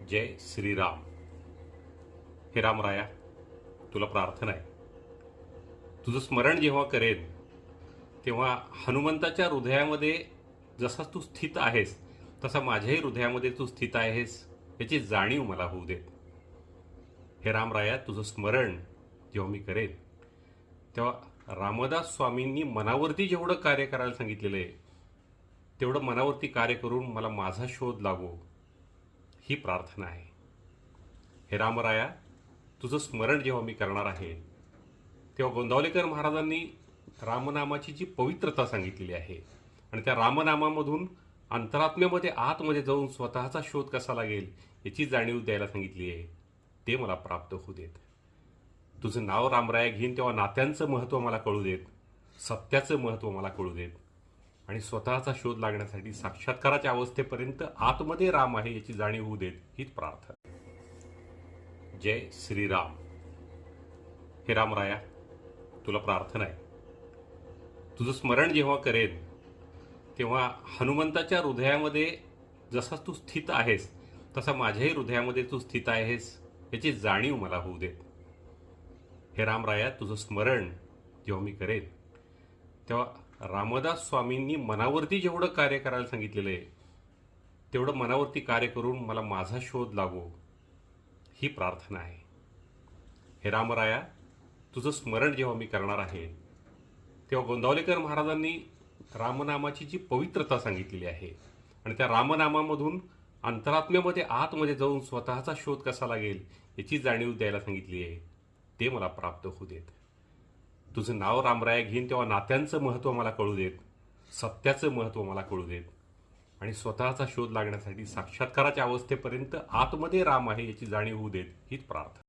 जय श्रीराम. हे रामराया, तुला प्रार्थना आहे. तुझं स्मरण जेव्हा करेन तेव्हा हनुमंताच्या हृदयामध्ये जसा तू स्थित आहेस तसा माझ्याही हृदयामध्ये तू स्थित आहेस याची जाणीव मला होऊ देत. हे रामराया, तुझं स्मरण जेव्हा मी करेन तेव्हा रामदास स्वामींनी मनावरती जेवढं कार्य करायला सांगितलेलं आहे तेवढं मनावरती कार्य करून मला माझा शोध लागो ही प्रार्थना आहे. हे रामराया, तुझं स्मरण जेव्हा मी करणार आहे तेव्हा गोंदावलेकर महाराजांनी रामनामाची जी पवित्रता सांगितलेली आहे आणि त्या रामनामामधून अंतरात्म्यामध्ये आतमध्ये जाऊन स्वतःचा शोध कसा लागेल याची जाणीव द्यायला सांगितली आहे, ते मला प्राप्त होऊ देत. तुझं नाव रामराया घेईन तेव्हा नात्यांचं महत्त्व मला कळू देत, सत्याचं महत्त्व मला कळू देत आणि स्वतःचा शोध लागण्यासाठी साक्षात्काराच्या अवस्थेपर्यंत आतमध्ये राम आहे याची जाणीव होऊ देत हीच प्रार्थना. जय श्रीराम. हे रामराया, तुला प्रार्थना आहे. तुझं स्मरण जेव्हा करेन तेव्हा हनुमंताच्या हृदयामध्ये जसा तू स्थित आहेस तसा माझ्याही हृदयामध्ये तू स्थित आहेस याची जाणीव मला होऊ देत. हे रामराया, तुझं स्मरण जेव्हा मी करेन तेव्हा रामदास स्वामींनी मनावरती जेवढं कार्य करायला सांगितलेलं आहे तेवढं मनावरती कार्य करून मला माझा शोध लागो ही प्रार्थना आहे. हे रामराया, तुझं स्मरण जेव्हा मी करणार आहे तेव्हा गोंदावलेकर महाराजांनी रामनामाची जी पवित्रता सांगितलेली आहे आणि त्या रामनामामधून अंतरात्म्यामध्ये आतमध्ये जाऊन स्वतःचा शोध कसा लागेल याची जाणीव द्यायला सांगितली आहे, ते मला प्राप्त होऊ देत. तुझं नाव रामराया घेईन तेव्हा नात्यांचं महत्त्व मला कळू देत, सत्याचं महत्त्व मला कळू देत आणि स्वतःचा शोध लागण्यासाठी साक्षात्काराच्या अवस्थेपर्यंत आतमध्ये राम आहे याची जाणीव होऊ देत हीच प्रार्थना.